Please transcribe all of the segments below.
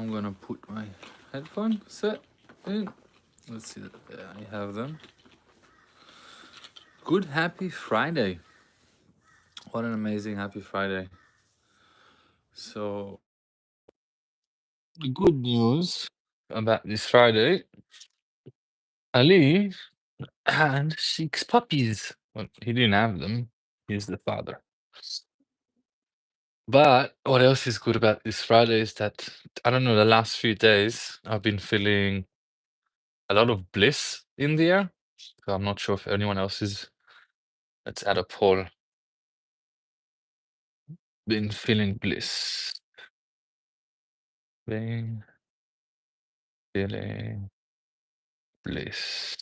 I'm gonna put my headphone set in. Let's see, I have them. Good happy Friday. What an amazing happy Friday. So, the good news about this Friday, Ali had 6 puppies. Well, he didn't have them, he's the father. But what else is good about this Friday is that, I don't know, the last few days I've been feeling a lot of bliss in the air. So I'm not sure if anyone else is. Let's add a poll. Been feeling bliss. Been feeling bliss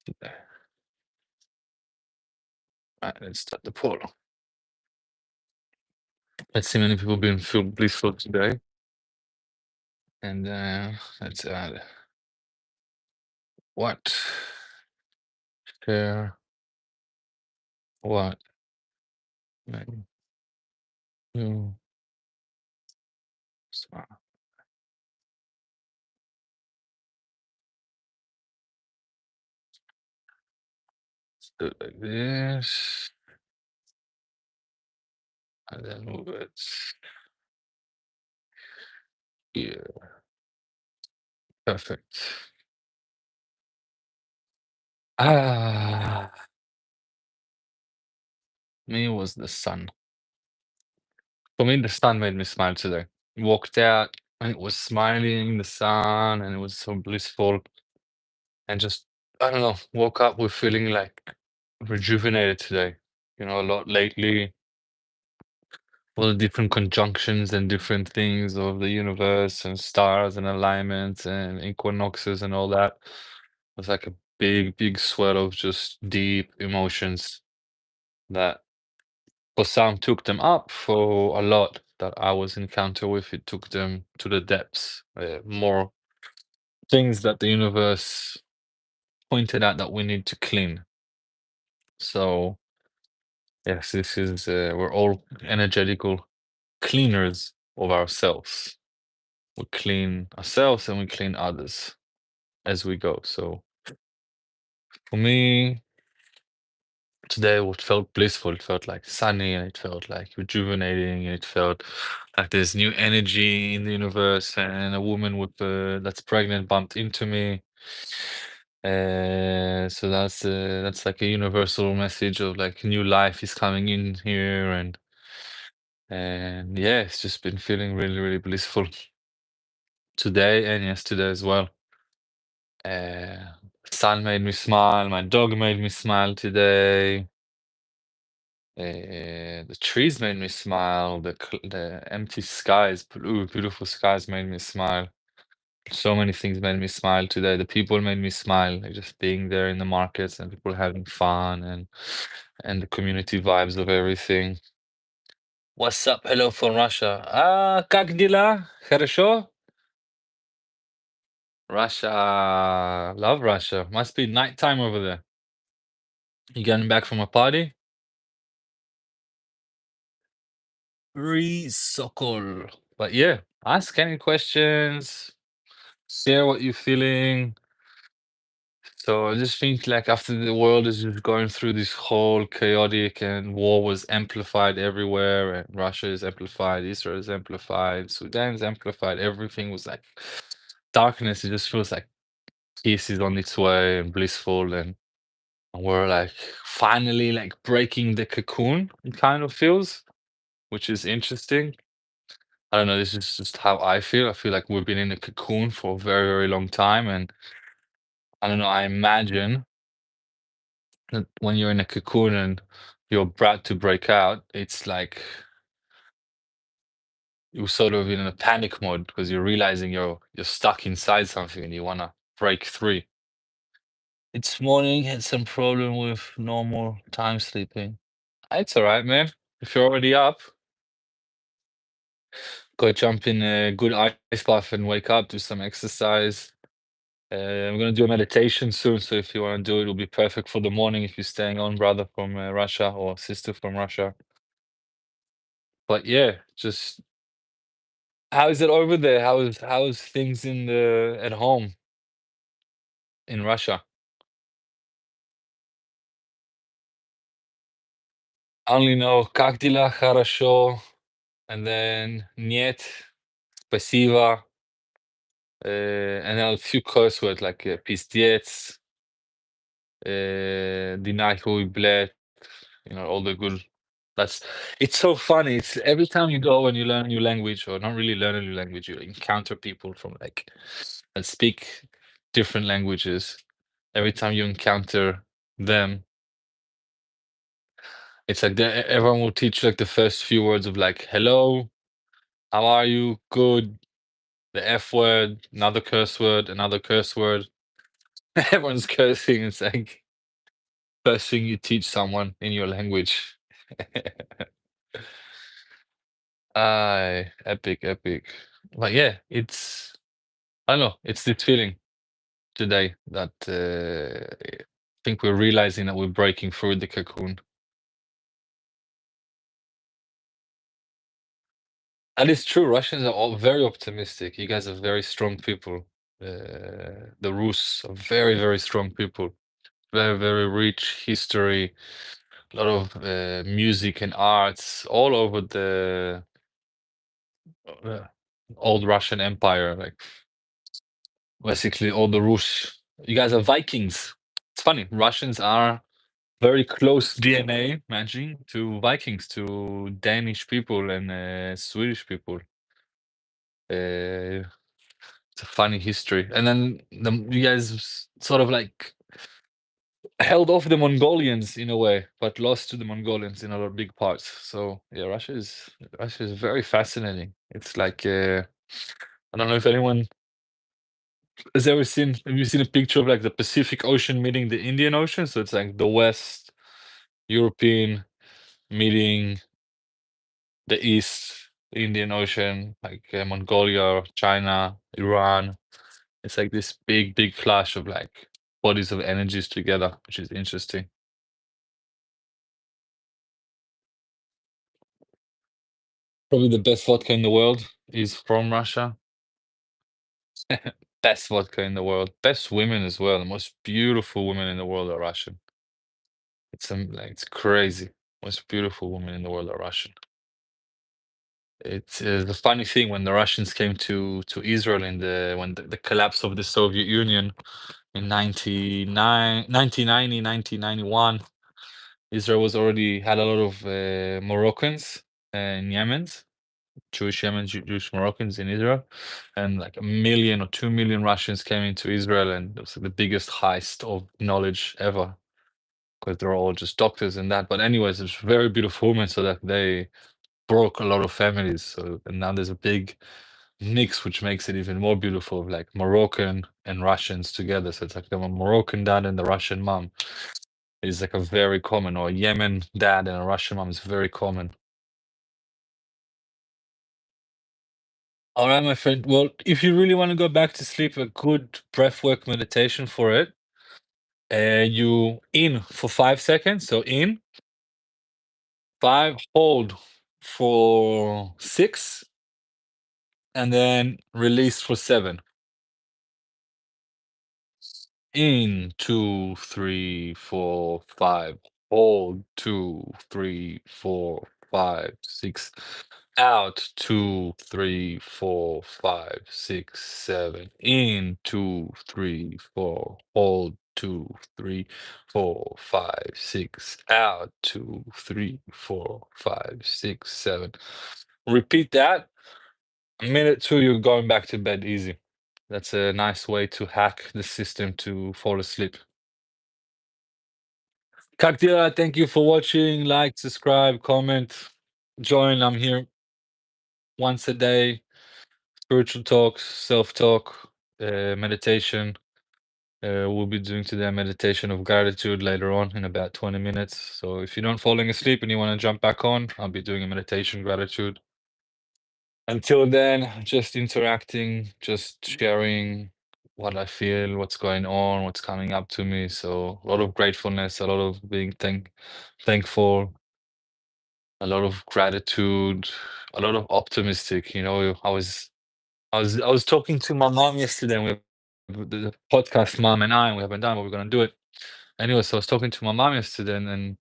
today. Right, let's start the poll. Let's see how many people been feel blissful today. And let's add what? Share what? Made you smile. Let's do it like this. And then move it here. Perfect. Ah, me was the sun. For me, the sun made me smile today. Walked out and it was smiling, the sun, and it was so blissful. And just, I don't know, woke up with feeling like rejuvenated today. You know, a lot lately, all the different conjunctions and different things of the universe and stars and alignments and equinoxes and all that. It was like a big, big sweat of just deep emotions that for some took them up, for a lot that I was encounter with, it took them to the depths. More things that the universe pointed out that we need to clean. So yes, this is we're all energetical cleaners of ourselves. We clean ourselves and we clean others as we go. So for me, today what felt blissful, it felt like sunny and it felt like rejuvenating and it felt like there's new energy in the universe and a woman with that's pregnant bumped into me. So that's like a universal message of like new life is coming in here and yeah, it's just been feeling really, really blissful today and yesterday as well. Uh, Sun made me smile, my dog made me smile today. The trees made me smile. The empty skies, blue, beautiful skies made me smile. So many things made me smile today. The people made me smile, like just being there in the markets and people having fun and the community vibes of everything. What's up? Hello from Russia. Как дела? Хорошо? Russia. Love Russia. Must be nighttime over there. You getting back from a party? Re Sokol. But yeah, ask any questions, share what you're feeling. So I just think like after the world is just going through this whole chaotic and war was amplified everywhere, and Russia is amplified, Israel is amplified, Sudan is amplified, everything was like darkness. It just feels like peace is on its way and blissful and we're like finally like breaking the cocoon, it kind of feels, which is interesting. I don't know, this is just how I feel. I feel like we've been in a cocoon for a very, very long time, and I don't know, I imagine that when you're in a cocoon and you're about to break out, it's like you're sort of in a panic mode because you're realizing you're stuck inside something and you wanna break free. It's morning, had some problem with normal time sleeping. It's all right, man. If you're already up, go jump in a good ice bath and wake up, do some exercise. I'm gonna do a meditation soon, so if you wanna do it, it'll be perfect for the morning if you're staying on, brother from Russia or sister from Russia. But yeah, just How is it over there? How is things in the at home in Russia? I only know "Как дела? Хорошо," and then "Нет," "Спасибо," and then a few curse words like "Пиздец," "Ди нахуй, блядь," all the good. That's it's so funny. It's every time you go and you learn a new language, or not really learn a new language, you encounter people from like that speak different languages. Every time you encounter them, it's like everyone will teach like the first few words of like hello, how are you, good, the F word, another curse word, another curse word. Everyone's cursing. It's like first thing you teach someone in your language. Epic, epic. But yeah, I don't know, it's this feeling today that I think we're realizing that we're breaking through the cocoon. And it's true, Russians are all very optimistic. You guys are very strong people. The Rus are very, very strong people. Very, very rich history, a lot of music and arts all over the uh, old Russian Empire. Like basically all the Rus. You guys are Vikings. It's funny. Russians are very close DNA matching to Vikings, to Danish people and Swedish people. Uh, it's a funny history. And then you guys sort of like held off the Mongolians in a way, but lost to the Mongolians in other big parts. So yeah, Russia is very fascinating. It's like I don't know if anyone has ever seen. Have you seen a picture of like the Pacific Ocean meeting the Indian Ocean? So it's like the West European meeting the East Indian Ocean, like Mongolia, China, Iran. It's like this big, big clash of like bodies of energies together, which is interesting. Probably the best vodka in the world is from Russia. Best vodka in the world. Best women as well. The most beautiful women in the world are Russian. It's crazy. Most beautiful women in the world are Russian. It's the funny thing when the Russians came to Israel in the collapse of the Soviet Union in 1991. Israel was already had a lot of Moroccans and Yemens, Jewish Yemen, Jewish Moroccans in Israel, and like 1 million or 2 million Russians came into Israel, and it was like the biggest heist of knowledge ever because they're all just doctors and that. But anyways, it's very beautiful women, so that they broke a lot of families. So and now there's a big mix, which makes it even more beautiful, of like Moroccan and Russians together. So it's like the Moroccan dad and the Russian mom is like a very common, or a Yemen dad and a Russian mom is very common. All right, my friend. Well, if you really want to go back to sleep, a good breathwork meditation for it. You in for 5 seconds. So in five, hold for six, and then release for seven. In 2, 3, 4, 5. Hold 2, 3, 4, 5, 6. Out 2, 3, 4, 5, 6, 7. In 2, 3, 4. Hold 2, 3, 4, 5, 6. Out 2, 3, 4, 5, 6, 7. Repeat that. Minute two, you're going back to bed easy. That's a nice way to hack the system to fall asleep. Kaktira, thank you for watching. Like, subscribe, comment, join. I'm here once a day. Spiritual talks, self-talk, meditation. We'll be doing today a meditation of gratitude later on in about 20 minutes. So if you're not falling asleep and you want to jump back on, I'll be doing a meditation gratitude. Until then, just interacting, just sharing what I feel, what's going on, what's coming up to me. So a lot of gratefulness, a lot of being thankful. a lot of gratitude, a lot of optimistic. I was talking to my mom yesterday, and the podcast, mom and I, and we haven't done, but we're gonna do it anyway. So I was talking to my mom yesterday, and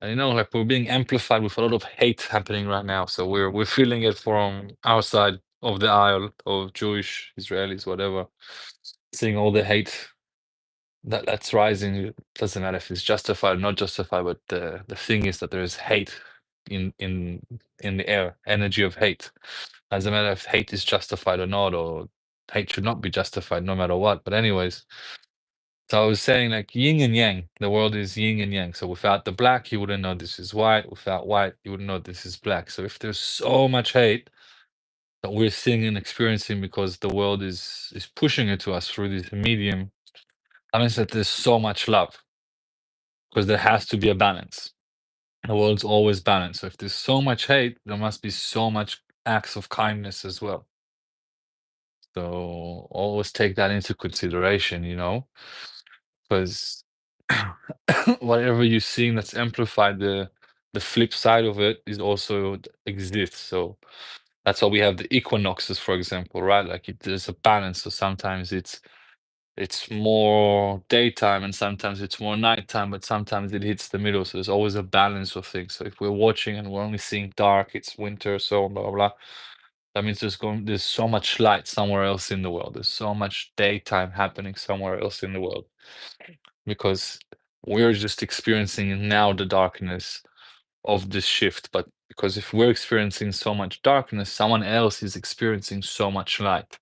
like we're being amplified with a lot of hate happening right now. So we're feeling it from our side of the aisle of Jewish Israelis, whatever, seeing all the hate that's rising. It doesn't matter if it's justified or not justified, but the thing is that there is hate in the air, energy of hate. Doesn't matter if hate is justified or not, or hate should not be justified no matter what. But anyways, so I was saying like yin and yang. The world is yin and yang. So without the black, you wouldn't know this is white. Without white, you wouldn't know this is black. So if there's so much hate that we're seeing and experiencing because the world is pushing it to us through this medium, that means that there's so much love, because there has to be a balance. The world's always balanced. So if there's so much hate, there must be so much acts of kindness as well. So always take that into consideration, because whatever you're seeing that's amplified, the flip side of it is also exists. So that's why we have the equinoxes, for example, right? Like there's a balance. So sometimes it's more daytime and sometimes it's more nighttime, but sometimes it hits the middle. So there's always a balance of things. So if we're watching and we're only seeing dark, it's winter, so blah blah blah. That means there's so much light somewhere else in the world. There's so much daytime happening somewhere else in the world, because we're just experiencing now the darkness of this shift. But because if we're experiencing so much darkness, someone else is experiencing so much light.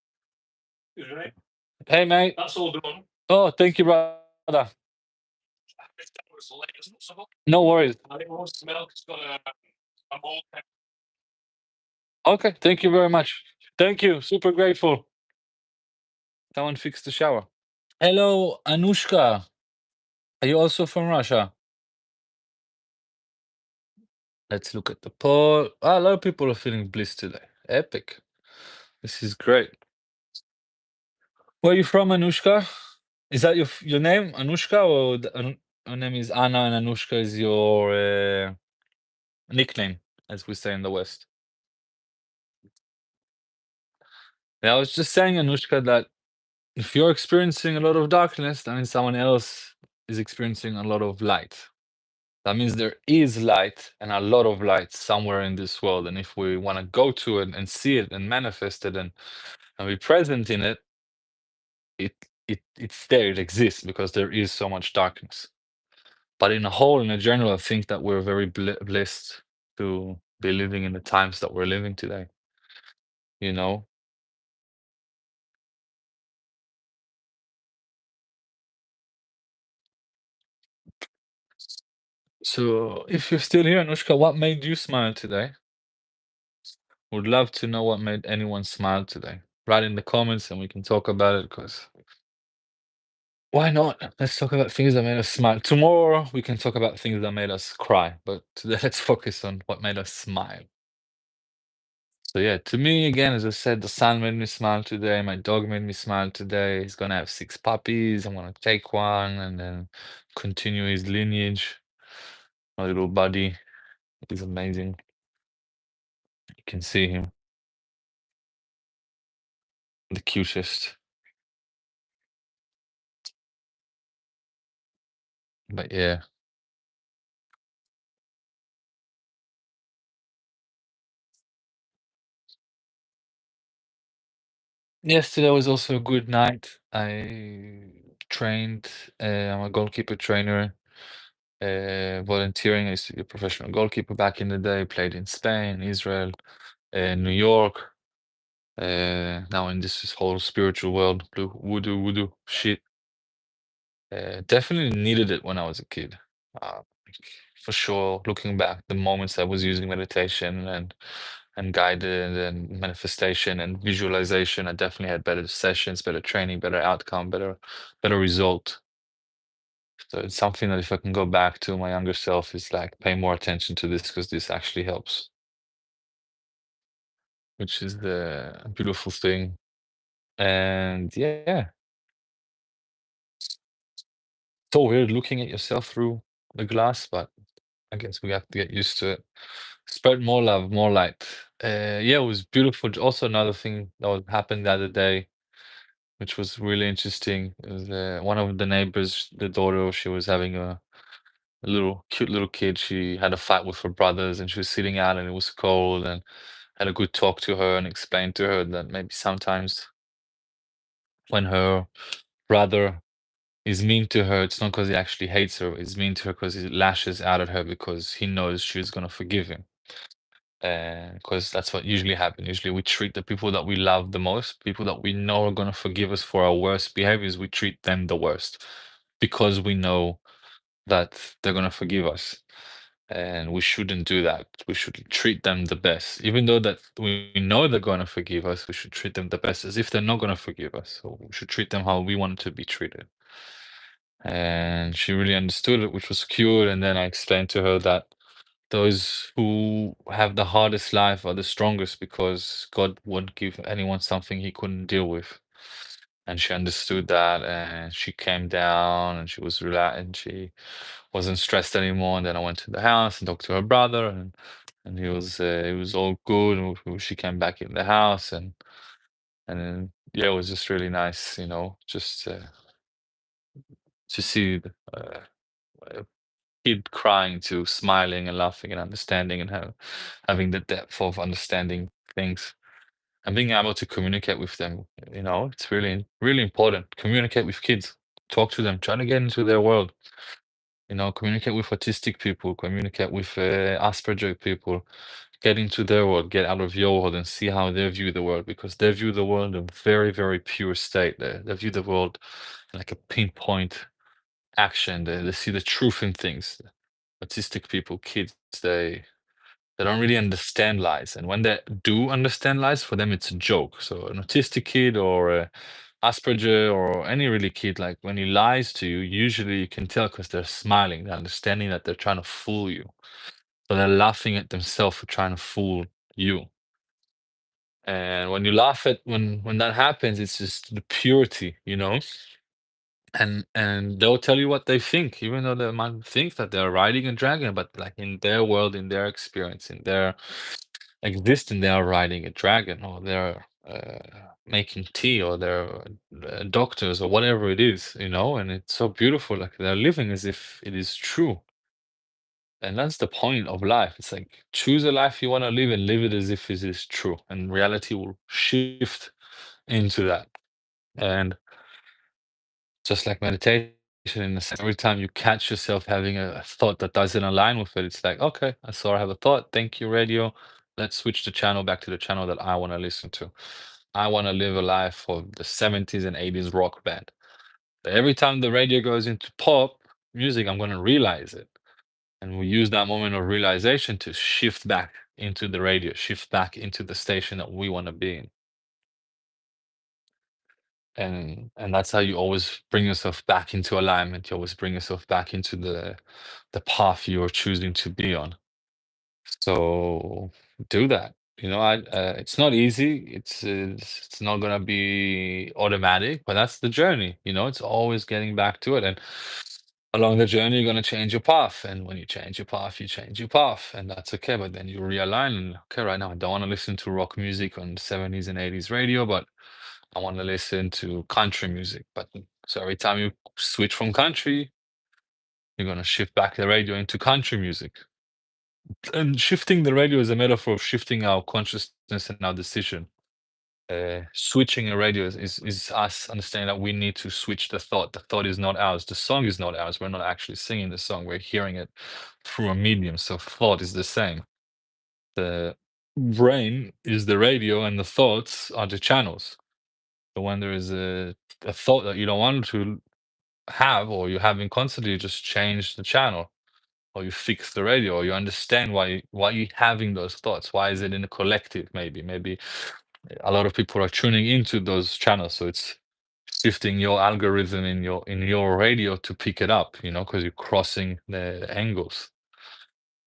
Right. Hey, mate. That's all done. Oh, thank you, brother. No worries. Okay, thank you very much. Thank you. Super grateful. Someone fixed the shower. Hello, Anushka. Are you also from Russia? Let's look at the poll. Ah, a lot of people are feeling bliss today. Epic. This is great. Where are you from, Anushka? Is that your name, Anushka, or your name is Anna and Anushka is your nickname, as we say in the West? Yeah, I was just saying, Anushka, that if you're experiencing a lot of darkness, that means someone else is experiencing a lot of light. That means there is light and a lot of light somewhere in this world. And if we want to go to it and see it and manifest it and be present in it, it it's there, it exists because there is so much darkness. But in a whole, in a general, I think that we're very blessed to be living in the times that we're living today, you know? So if you're still here, Anushka, what made you smile today? Would love to know what made anyone smile today. Write in the comments and we can talk about it, because why not? Let's talk about things that made us smile. Tomorrow we can talk about things that made us cry, but today let's focus on what made us smile. So yeah, to me again, as I said, the sun made me smile today. My dog made me smile today. He's gonna have 6 puppies. I'm gonna take one and then continue his lineage. My little buddy is amazing. You can see him, the cutest. But yeah, yesterday was also a good night. I trained. I'm a goalkeeper trainer. Volunteering. I used to be a professional goalkeeper back in the day. Played in Spain, Israel, New York. Now in this whole spiritual world, blue voodoo shit. Definitely needed it when I was a kid. Like, for sure, looking back, the moments I was using meditation and guided and manifestation and visualization, I definitely had better sessions, better training, better outcome, better result. So it's something that if I can go back to my younger self, is like pay more attention to this because this actually helps, which is the beautiful thing. And yeah, so weird looking at yourself through the glass, but I guess we have to get used to it. Spread more love, more light. Yeah, it was beautiful. Also, another thing that happened the other day, which was really interesting, is one of the neighbors, the daughter, she was having a little cute little kid. She had a fight with her brothers, and she was sitting out, and it was cold, and had a good talk to her and explained to her that maybe sometimes when her brother is mean to her, it's not because he actually hates her. It's mean to her because he lashes out at her because he knows she's gonna forgive him. Because that's what usually happens. Usually, we treat the people that we love the most, people that we know are gonna forgive us for our worst behaviors. We treat them the worst because we know that they're gonna forgive us, and we shouldn't do that. We should treat them the best, even though that we know they're gonna forgive us. We should treat them the best as if they're not gonna forgive us. So we should treat them how we want to be treated. And she really understood it, which was cute. And then I explained to her that those who have the hardest life are the strongest because God wouldn't give anyone something he couldn't deal with. And she understood that, and she came down and she was relaxed and she wasn't stressed anymore. And then I went to the house and talked to her brother, and he was all good. And she came back in the house, and then yeah, it was just really nice, just to see a kid crying to smiling and laughing and understanding and having the depth of understanding things and being able to communicate with them. It's really, really important. Communicate with kids, talk to them, try to get into their world. Communicate with autistic people, communicate with Asperger people, get into their world, get out of your world and see how they view the world because they view the world in a very, very pure state. They view the world like a pinpoint action. They see the truth in things. Autistic people, kids, they don't really understand lies. And when they do understand lies, for them it's a joke. So an autistic kid or a Asperger or any really kid, like when he lies to you, usually you can tell because they're smiling, they're understanding that they're trying to fool you. So they're laughing at themselves for trying to fool you. And when you laugh at when that happens, it's just the purity. And they'll tell you what they think, even though they might think that they're riding a dragon, but like in their world, in their experience, in their existence, they are riding a dragon, or they're making tea, or they're doctors, or whatever it is. And it's so beautiful. Like they're living as if it is true. And that's the point of life. It's like choose a life you want to live and live it as if it is true. And reality will shift into that. And just like meditation, in a sense, every time you catch yourself having a thought that doesn't align with it, it's like, okay, I saw I have a thought. Thank you, radio. Let's switch the channel back to the channel that I want to listen to. I want to live a life of the 70s and 80s rock band. But every time the radio goes into pop music, I'm going to realize it. And we use that moment of realization to shift back into the radio, shift back into the station that we want to be in. And that's how you always bring yourself back into alignment. You always bring yourself back into the path you're choosing to be on. So do that. It's not easy. It's not gonna be automatic, but that's the journey. It's always getting back to it. And along the journey, you're gonna change your path. And when you change your path, you change your path, and that's okay. But then you realign. And okay, right now I don't want to listen to rock music on 70s and 80s radio, but I want to listen to country music. But so every time you switch from country, you're gonna shift back the radio into country music. And shifting the radio is a metaphor of shifting our consciousness and our decision. Switching a radio is us understanding that we need to switch the thought. The thought is not ours. The song is not ours. We're not actually singing the song. We're hearing it through a medium. So thought is the same. The brain is the radio, and the thoughts are the channels. So when there is a thought that you don't want to have, or you're having constantly, you just change the channel, or you fix the radio, or you understand why you're having those thoughts. Why is it in a collective? Maybe a lot of people are tuning into those channels, so it's shifting your algorithm in your radio to pick it up, because you're crossing the angles.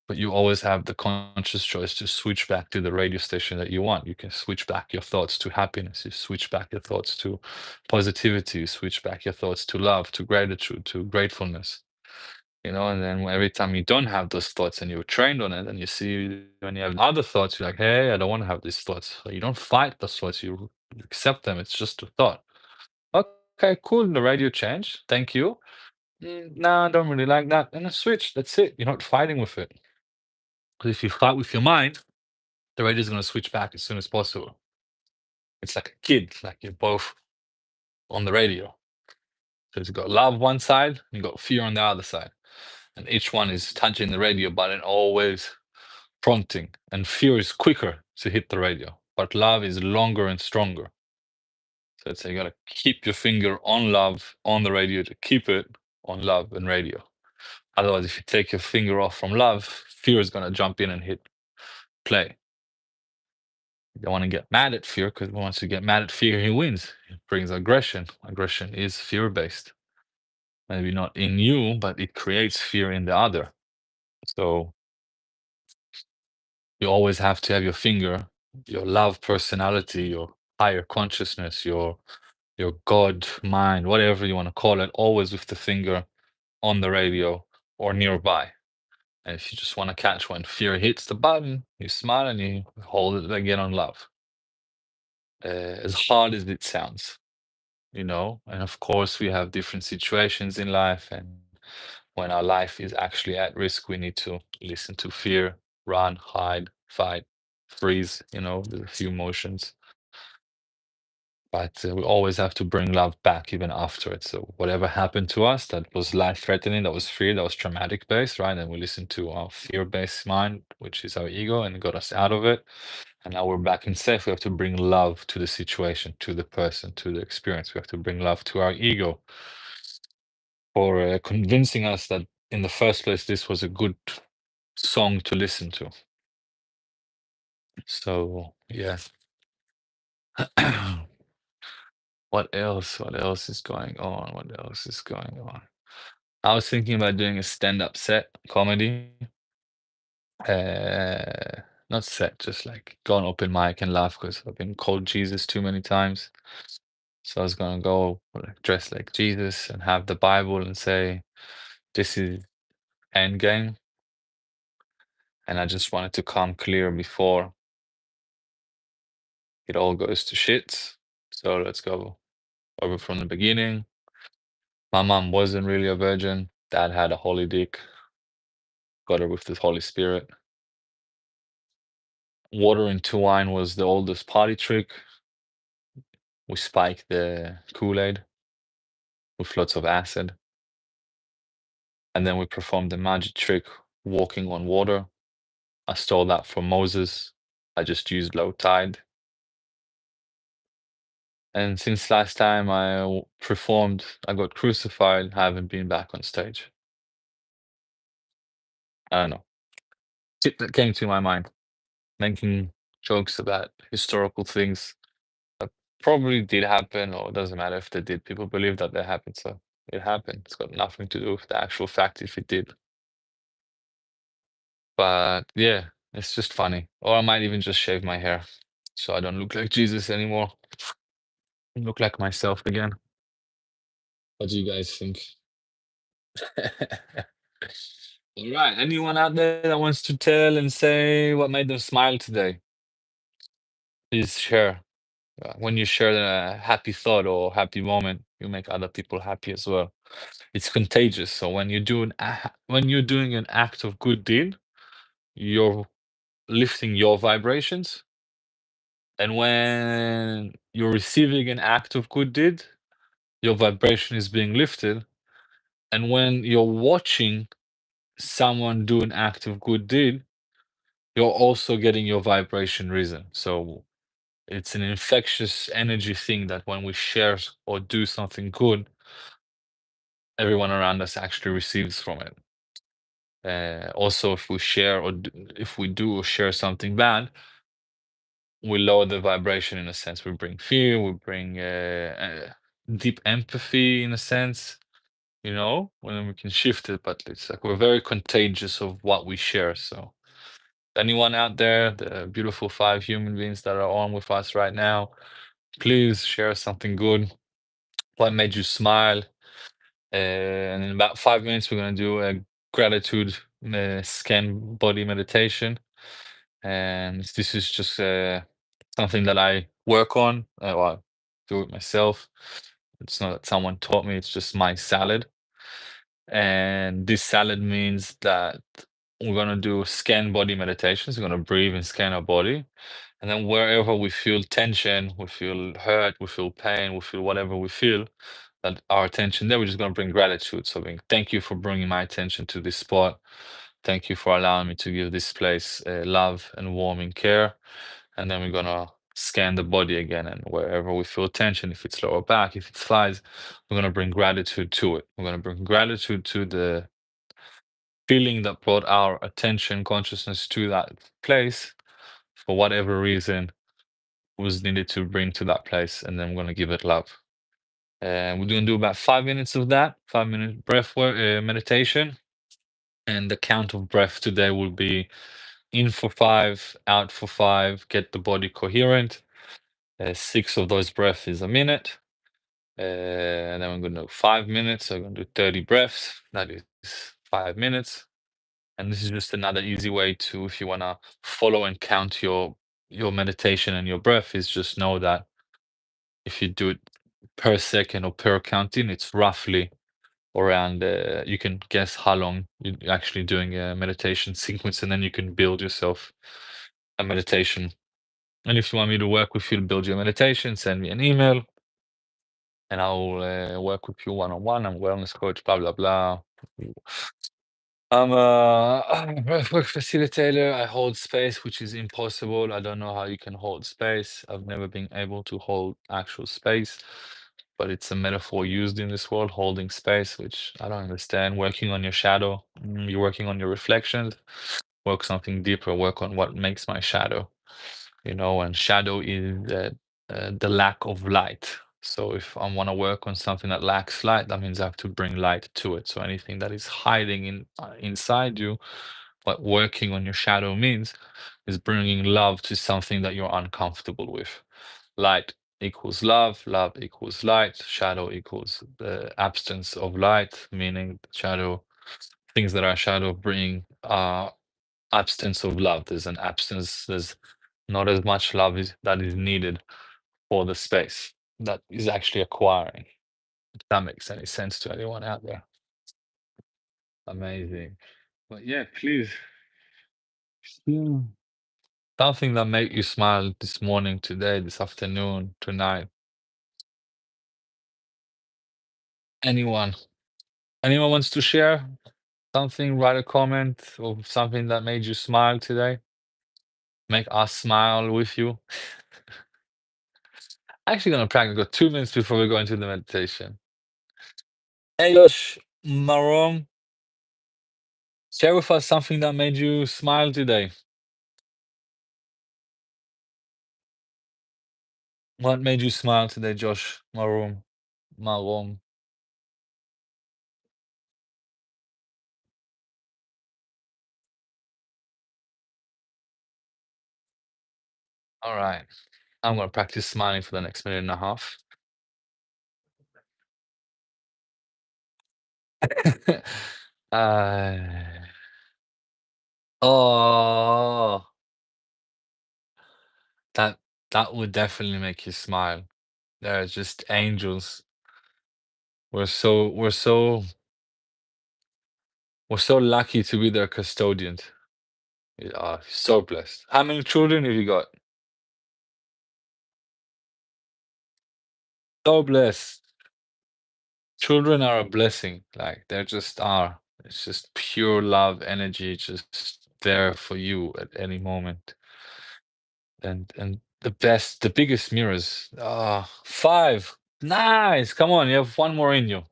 But you always have the conscious choice to switch back to the radio station that you want. You can switch back your thoughts to happiness. You switch back your thoughts to positivity. You switch back your thoughts to love, to gratitude, to gratefulness. And then every time you don't have those thoughts and you're trained on it, and you see when you have other thoughts, you're like, hey, I don't want to have these thoughts. So you don't fight those thoughts, you accept them. It's just a thought. Okay, cool. The radio changed. Thank you. No, I don't really like that. And I switch. That's it. You're not fighting with it. Because if you fight with your mind, the radio is going to switch back as soon as possible. It's like a kid, like you're both on the radio. So you've got love one side, you got fear on the other side. And each one is touching the radio button, always prompting. And fear is quicker to hit the radio, but love is longer and stronger. So it's you gotta keep your finger on love on the radio to keep it on love and radio. Otherwise, if you take your finger off from love, fear is gonna jump in and hit play. You don't want to get mad at fear, because once you get mad at fear, he wins. It brings aggression. Aggression is fear based. Maybe not in you, but it creates fear in the other. So you always have to have your finger, your love personality, your higher consciousness, your God mind, whatever you want to call it, always with the finger on the radio or nearby. And if you just want to catch when fear hits the button, you smile and you hold it again on love. As hard as it sounds, and of course we have different situations in life, and when our life is actually at risk, we need to listen to fear, run, hide, fight, freeze, there's a few emotions. But we always have to bring love back even after it. So whatever happened to us that was life-threatening, that was fear, that was traumatic based, right? And we listen to our fear-based mind, which is our ego, and it got us out of it. And now we're back in safe. We have to bring love to the situation, to the person, to the experience. We have to bring love to our ego for convincing us that in the first place, this was a good song to listen to. So, yeah. What else? What else is going on? What else is going on? I was thinking about doing a stand-up set comedy. Not set, just like go on open mic and laugh, because I've been called Jesus too many times. So I was gonna go like, dress like Jesus and have the Bible and say, "This is Endgame," and I just wanted to come clear before it all goes to shit. So let's go over from the beginning. My mom wasn't really a virgin. Dad had a holy dick. Got her with the Holy Spirit. Water into wine was the oldest party trick. We spiked the Kool-Aid with lots of acid. And then we performed the magic trick walking on water. I stole that from Moses. I just used low tide. And since last time I performed, I got crucified, I haven't been back on stage. I don't know. Tip that came to my mind, making jokes about historical things that probably did happen, or it doesn't matter if they did. People believe that they happened, so it happened. It's got nothing to do with the actual fact if it did. But yeah, it's just funny. Or I might even just shave my hair so I don't look like Jesus anymore. Look like myself again. What do you guys think? All right. Anyone out there that wants to tell and say what made them smile today? Please share. When you share a happy thought or happy moment, you make other people happy as well. It's contagious. So when you're doing an act of good deed, you're lifting your vibrations. And when you're receiving an act of good deed, your vibration is being lifted. And when you're watching someone do an act of good deed, you're also getting your vibration risen. So it's an infectious energy thing that when we share or do something good, everyone around us actually receives from it. Also, if we share if we do or share something bad, we lower the vibration in a sense. We bring fear, we bring deep empathy in a sense, when we can shift it. But it's like we're very contagious of what we share. So, anyone out there, the beautiful 5 human beings that are on with us right now, please share something good. What made you smile? And in about 5 minutes, we're going to do a gratitude scan body meditation, and this is just something that I work on. Well, do it myself. It's not that someone taught me. It's just my salad, and this salad means that we're gonna do scan body meditations. We're gonna breathe and scan our body, and then wherever we feel tension, we feel hurt, we feel pain, we feel whatever we feel, that our attention there, we're just gonna bring gratitude. So being, thank you for bringing my attention to this spot. Thank you for allowing me to give this place love and warming care. And then we're gonna scan the body again, and wherever we feel tension, if it's lower back, if it's thighs, we're gonna bring gratitude to it. We're gonna bring gratitude to the feeling that brought our attention, consciousness to that place for whatever reason was needed to bring to that place, and then we're gonna give it love. And we're gonna do about 5 minutes of that, 5 minute breath work, meditation. And the count of breath today will be in for five, out for five, get the body coherent. Six of those breaths is a minute. And then we're gonna do 5 minutes. So we're gonna do 30 breaths. That is 5 minutes. And this is just another easy way to, if you wanna follow and count your meditation and your breath, is just know that if you do it per second or per counting, it's roughly around, you can guess how long you're actually doing a meditation sequence, and then you can build yourself a meditation. And if you want me to work with you to build your meditation, send me an email and I'll work with you one on one. I'm a wellness coach, blah, blah, blah. I'm a breathwork facilitator. I hold space, which is impossible. I don't know how you can hold space. I've never been able to hold actual space, but it's a metaphor used in this world, holding space, which I don't understand. Working on your shadow, you're working on your reflections, work something deeper, work on what makes my shadow, and shadow is the lack of light. So if I want to work on something that lacks light, that means I have to bring light to it. So anything that is hiding inside you, what working on your shadow means, is bringing love to something that you're uncomfortable with. Light equals love, love equals light, shadow equals the absence of light, meaning shadow, things that are shadow bring absence of love. There's an absence, there's not as much love that is needed for the space that is actually acquiring. If that makes any sense to anyone out there. Amazing. But yeah, please. Yeah. Something that made you smile this morning, today, this afternoon, tonight. Anyone? Anyone wants to share something? Write a comment or something that made you smile today. Make us smile with you. Actually, gonna practice. Got 2 minutes before we go into the meditation. Hey, Josh, Marom, share with us something that made you smile today. What made you smile today, Josh? Marom. Marom. All right. I'm gonna practice smiling for the next minute and a half. uh, oh, that that would definitely make you smile. They're just angels. We're so lucky to be their custodian. We are so blessed. How many children have you got? So blessed. Children are a blessing. Like they just are. It's just pure love energy, just there for you at any moment. And the biggest mirrors. Five. Nice. Come on, you have one more in you.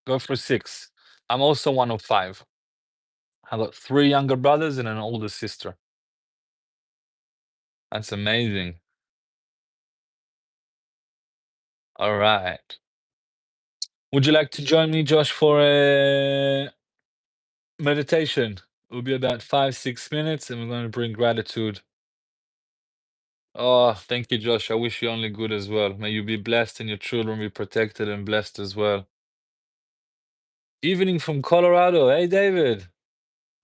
Go for six. I'm also one of five. I got three younger brothers and an older sister. That's amazing. All right. Would you like to join me, Josh, for a meditation? It will be about 5, 6 minutes, and we're going to bring gratitude. Oh, thank you, Josh. I wish you only good as well. May you be blessed and your children be protected and blessed as well. Evening from Colorado. Hey, David.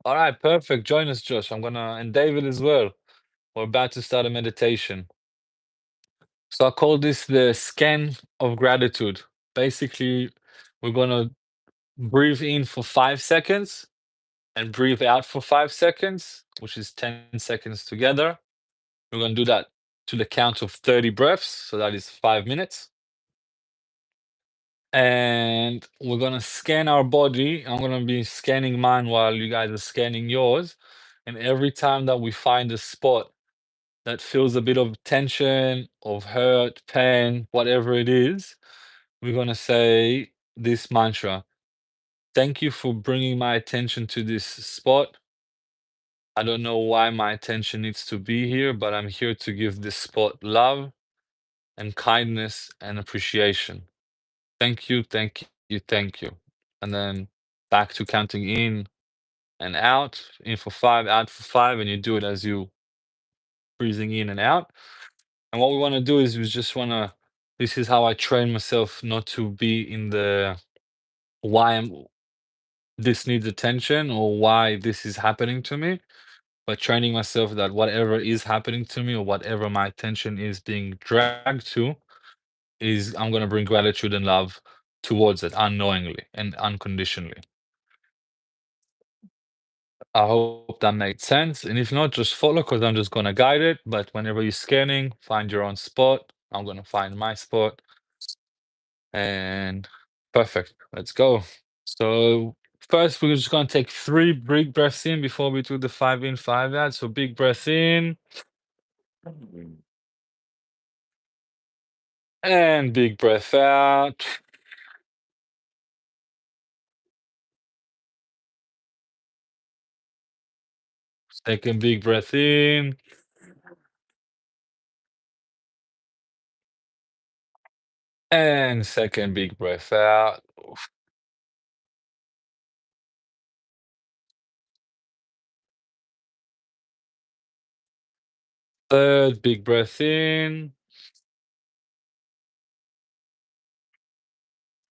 All right, perfect. Join us, Josh. And David as well. We're about to start a meditation. So I call this the scan of gratitude. Basically, we're gonna breathe in for 5 seconds and breathe out for 5 seconds, which is 10 seconds together. We're gonna do that to the count of 30 breaths. So that is 5 minutes. And we're gonna scan our body. I'm gonna be scanning mine while you guys are scanning yours. And every time that we find a spot that feels a bit of tension, of hurt, pain, whatever it is, we're gonna say this mantra. Thank you for bringing my attention to this spot. I don't know why my attention needs to be here, but I'm here to give this spot love and kindness and appreciation. Thank you, thank you, thank you. And then back to counting in and out, in for 5, out for 5, and you do it as you breathing in and out. And what we want to do is we just want to, this is how I train myself not to be in the why this needs attention or why this is happening to me, but training myself that whatever is happening to me or whatever my attention is being dragged to is I'm going to bring gratitude and love towards it unknowingly and unconditionally. I hope that made sense. And if not, just follow because I'm just going to guide it. But whenever you're scanning, find your own spot. I'm going to find my spot. And perfect. Let's go. So first, we're just going to take 3 big breaths in before we do the 5 in, 5 out. So big breath in and big breath out. Second big breath in and second big breath out. Third big breath in.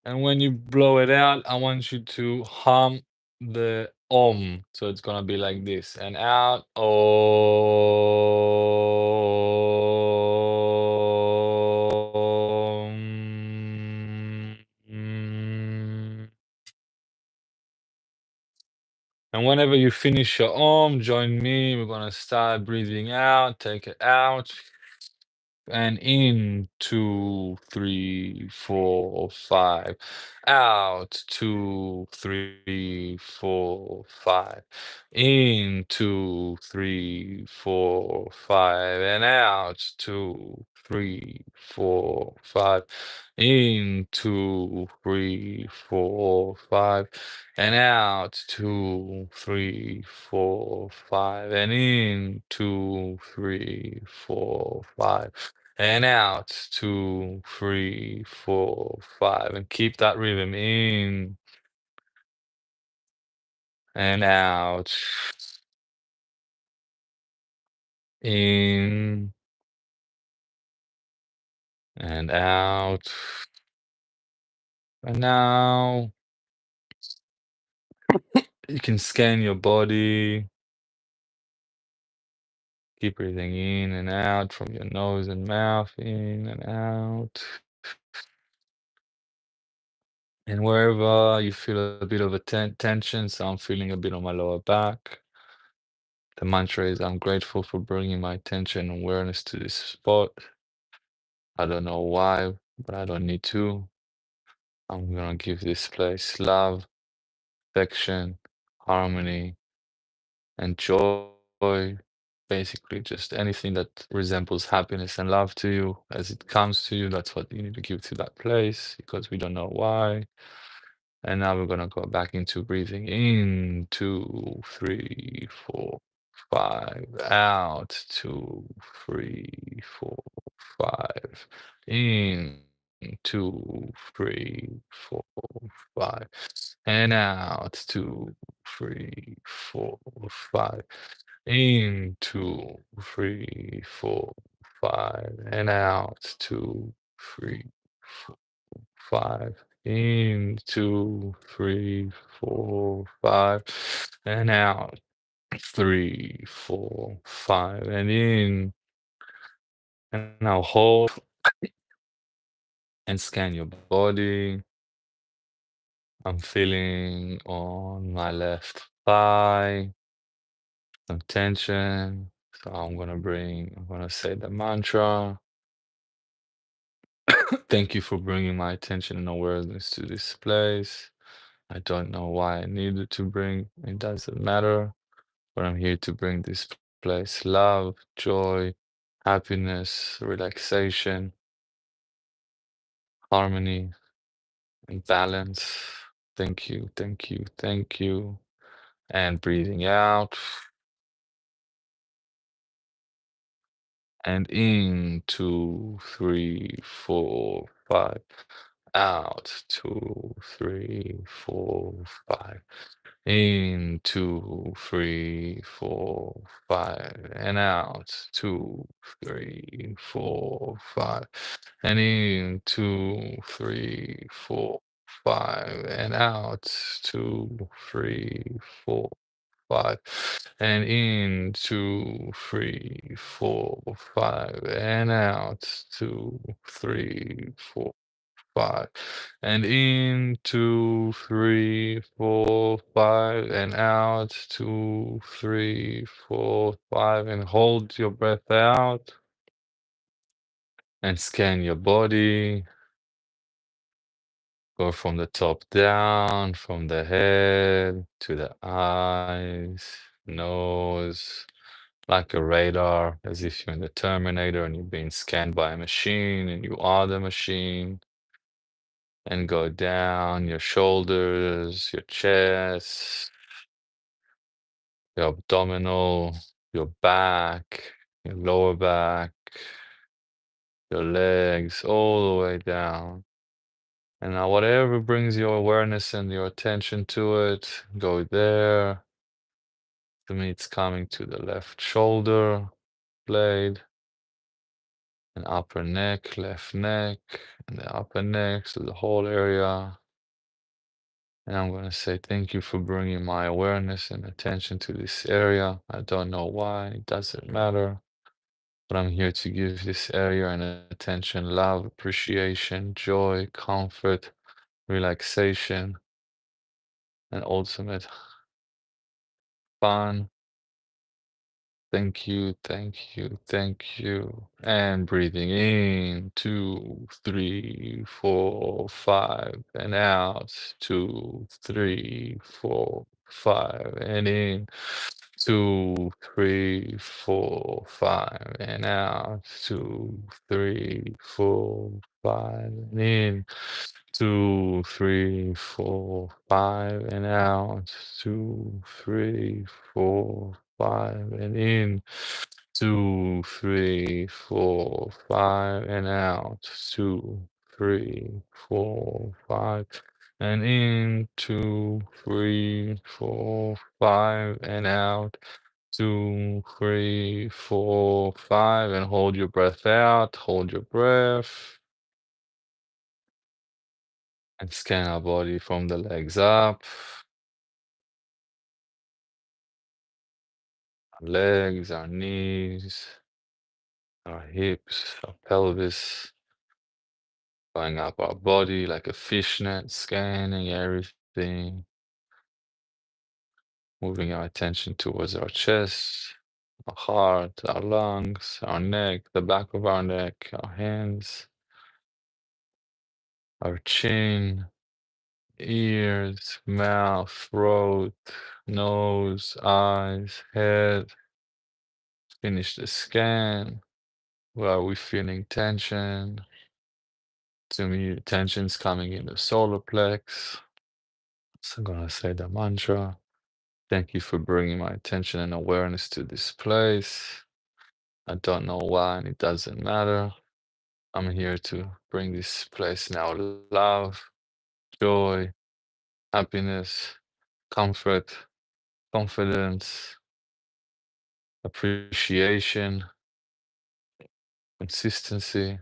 And when you blow it out, I want you to hum the om. So it's gonna be like this. And out. Om. Mm. And whenever you finish your om, join me. We're gonna start breathing out. Take it out. And in 2, 3, 4, 5. Out 2, 3, 4, 5. In 2, 3, 4, 5. And out 2, 3, 4, 5. In 2, 3, 4, 5. And out 2, 3, 4, 5. And in 2, 3, 4, 5 and out 2, 3, 4, 5, and keep that rhythm in and out, in and out. And now you can scan your body. Keep breathing in and out from your nose and mouth, in and out. And wherever you feel a bit of a tension, so I'm feeling a bit on my lower back. The mantra is I'm grateful for bringing my attention and awareness to this spot. I don't know why, but I don't need to. I'm gonna give this place love, affection, harmony, and joy. Basically, just anything that resembles happiness and love to you as it comes to you. That's what you need to give to that place because we don't know why. And now we're gonna go back into breathing in 2, 3, 4, 5. Out 2, 3, 4, 5. In 2, 3, 4, 5. And out 2, 3, 4, 5. In 2, 3, 4, 5. And out 2, 3, 4, 5. In, two, three, four, five, and out. Three, four, five, and in. And now hold and scan your body. I'm feeling on my left thigh some tension. So I'm gonna say the mantra. Thank you for bringing my attention and awareness to this place. I don't know why I needed to bring, it doesn't matter, but I'm here to bring this place love, joy, happiness, relaxation, harmony, and balance. Thank you, thank you, thank you. And breathing out and in, two, three, four, five. Out, two, three, four, five. In, two, three, four, five. And out, two, three, four, five. And in, two, three, four, five. And out, two, three, four, five. And in, two, three, four, five. And out, two, three, four, five. And in, two, three, four, five. And out, two, three, four, five. And hold your breath out and scan your body. Go from the top down, from the head to the eyes, nose, like a radar, as if you're in the Terminator and you're being scanned by a machine and you are the machine. And go down your shoulders, your chest, your abdominal, your back, your lower back, your legs, all the way down. And now, whatever brings your awareness and your attention to it, go there. To me, it's coming to the left shoulder blade, and upper neck, left neck, and the upper neck, so the whole area. And I'm going to say thank you for bringing my awareness and attention to this area. I don't know why, it doesn't matter. But I'm here to give this area an attention, love, appreciation, joy, comfort, relaxation, and ultimate fun. Thank you, thank you, thank you. And breathing in, two, three, four, five, and out, two, three, four, five, and in, two, three, four, five, and out, two, three, four, five, and in, two, three, four, five, and out, two, three, four, five, and in, two, three, four, five, and out, two, three, four, five, and in, two, three, four, five, and out, two, three, four, five, and hold your breath out, hold your breath, and scan our body from the legs up, our legs, our knees, our hips, our pelvis, going up our body like a fishnet, scanning everything, moving our attention towards our chest, our heart, our lungs, our neck, the back of our neck, our hands, our chin, ears, mouth, throat, nose, eyes, head. Finish the scan. Where are we feeling tension? To me, tension's coming in the solar plex. So I'm gonna say the mantra. Thank you for bringing my attention and awareness to this place. I don't know why, and it doesn't matter. I'm here to bring this place now love, joy, happiness, comfort, confidence, appreciation, consistency,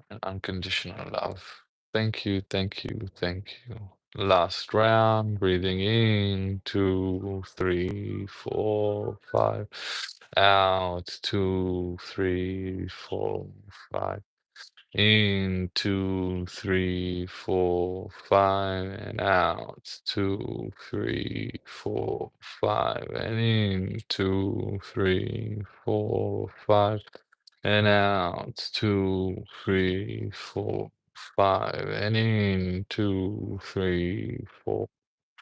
and unconditional love. Thank you, thank you, thank you. Last round, breathing in, 2, 3, 4, 5. Out, 2, 3, 4, 5. In, 2, 3, 4, 5, and out. 2, 3, 4, 5, and in. 2, 3, 4, 5, and out. 2, 3, 4, 5, and in. 2, 3, 4,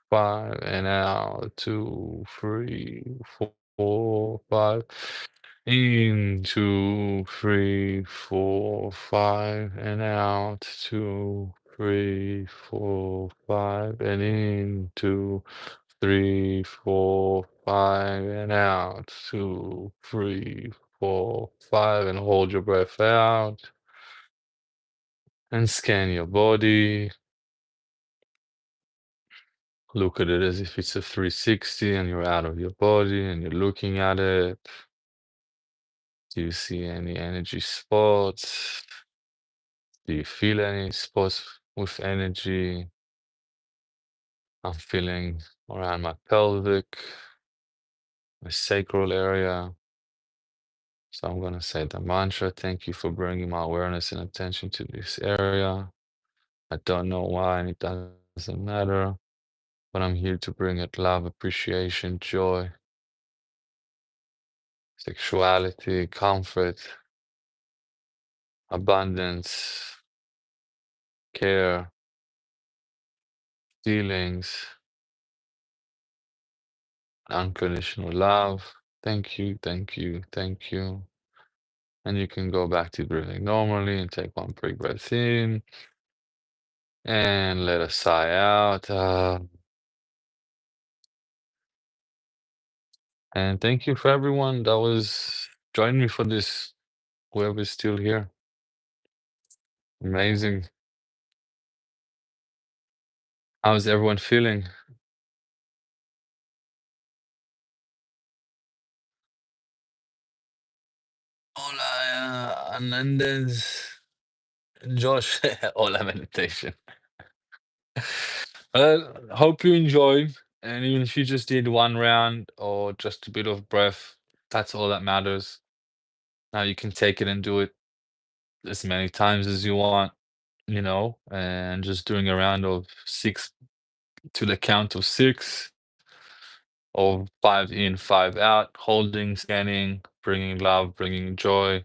5, and out. 2, 3, 4, 5. In, 2, 3, 4, 5, and out. 2, 3, 4, 5, and in. 2, 3, 4, 5, and out. 2, 3, 4, 5, and hold your breath out. And scan your body. Look at it as if it's a 360 and you're out of your body and you're looking at it. Do you see any energy spots? Do you feel any spots with energy? I'm feeling around my pelvic, my sacral area. So I'm going to say the mantra. Thank you for bringing my awareness and attention to this area. I don't know why, and it doesn't matter, but I'm here to bring it love, appreciation, joy, sexuality, comfort, abundance, care, feelings, unconditional love. Thank you, thank you, thank you. And you can go back to breathing normally and take one big breath in and let a sigh out. And thank you for everyone that was joining me for this, whoever's still here. Amazing. How's everyone feeling? Hola, Hernandez, Josh. Hola, meditation. Well, hope you enjoyed. And even if you just did one round or just a bit of breath, that's all that matters. Now you can take it and do it as many times as you want, and just doing a round of six to the count of six, or 5 in, 5 out, holding, scanning, bringing love, bringing joy,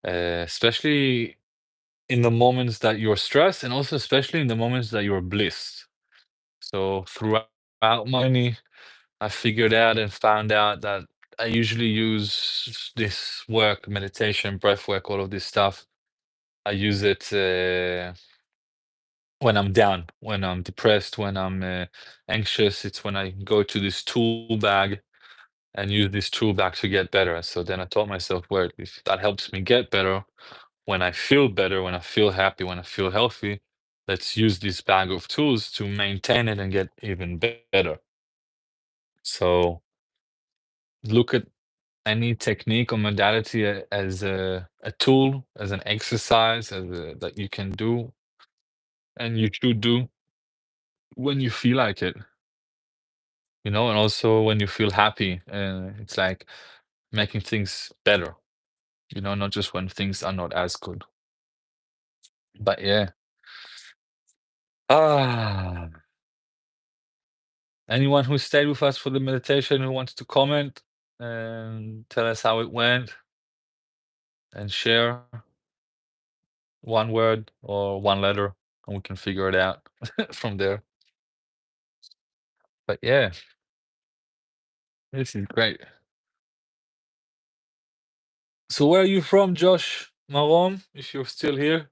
especially in the moments that you're stressed, and also especially in the moments that you're blissed. So throughout my journey, I figured out and found out that I usually use this work, meditation, breath work, all of this stuff. I use it when I'm down, when I'm depressed, when I'm anxious. It's when I go to this tool bag and use this tool bag to get better. So then I told myself, well, if that helps me get better, when I feel better, when I feel happy, when I feel healthy, let's use this bag of tools to maintain it and get even better. So look at any technique or modality as a tool, as an exercise, that you can do and you should do when you feel like it, and also when you feel happy. It's like making things better, not just when things are not as good. But yeah. Ah, anyone who stayed with us for the meditation who wants to comment and tell us how it went and share one word or one letter, and we can figure it out from there. But yeah, this is great. So where are you from, Josh Marom, if you're still here?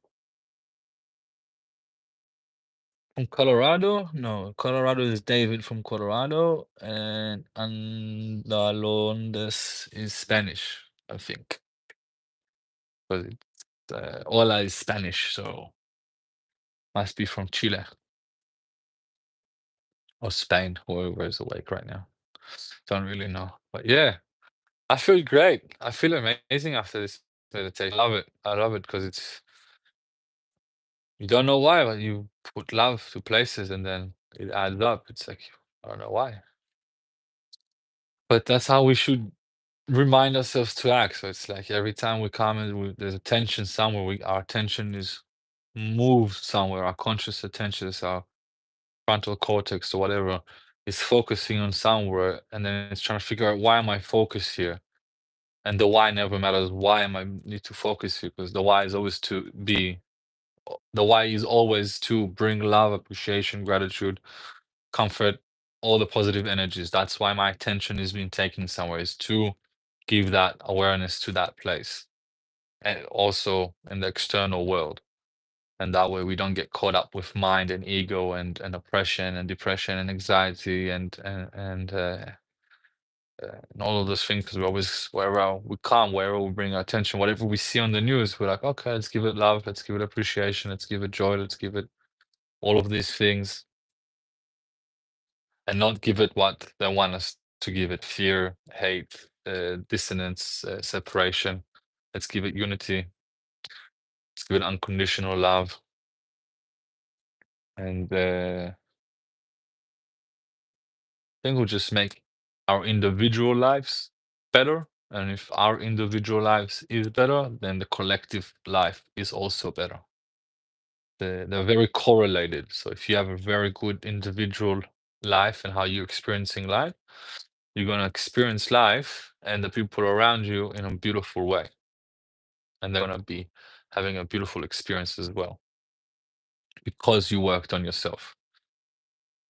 From Colorado? No, Colorado is David from Colorado, and Andalondes is Spanish, I think. But Hola is Spanish, so must be from Chile or Spain, whoever is awake right now. Don't really know. But yeah, I feel great. I feel amazing after this meditation. I love it. I love it because You don't know why, but you put love to places and then it adds up. It's like, I don't know why. But that's how we should remind ourselves to act. So it's like every time we come and there's a tension somewhere, our attention is moved somewhere. Our conscious attention is our frontal cortex or whatever is focusing on somewhere, and then it's trying to figure out why am I focused here? And the why never matters. Why am I need to focus here? Because the why is always to bring love, appreciation, gratitude, comfort, all the positive energies. That's why my attention is being taken somewhere, is to give that awareness to that place and also in the external world. And that way we don't get caught up with mind and ego and oppression and depression and anxiety and all of those things because we always wherever we come, wherever we bring our attention, whatever we see on the news, we're like, okay, let's give it love, let's give it appreciation, let's give it joy, let's give it all of these things and not give it what they want us to give it: fear, hate, dissonance, separation. Let's give it unity. Let's give it unconditional love. And I think we'll just make our individual lives better. And if our individual lives is better, then the collective life is also better. They're very correlated. So if you have a very good individual life and how you're experiencing life, you're gonna experience life and the people around you in a beautiful way. And they're gonna be having a beautiful experience as well because you worked on yourself.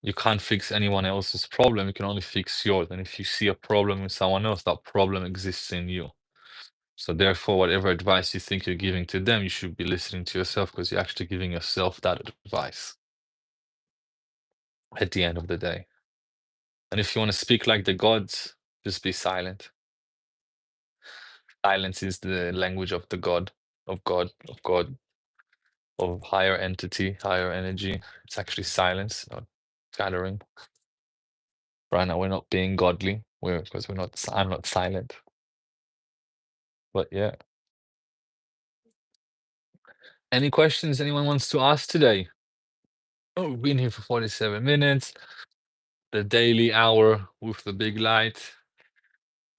You can't fix anyone else's problem, you can only fix yours. And if you see a problem in someone else, that problem exists in you. So therefore, whatever advice you think you're giving to them, you should be listening to yourself because you're actually giving yourself that advice at the end of the day. And if you want to speak like the gods, just be silent. Silence is the language of the God, of God, of higher entity, higher energy. It's actually silence, not gathering. Right now, we're not being godly. Because we're not. I'm not silent. But yeah. Any questions anyone wants to ask today? Oh, we've been here for 47 minutes. The daily hour with the big light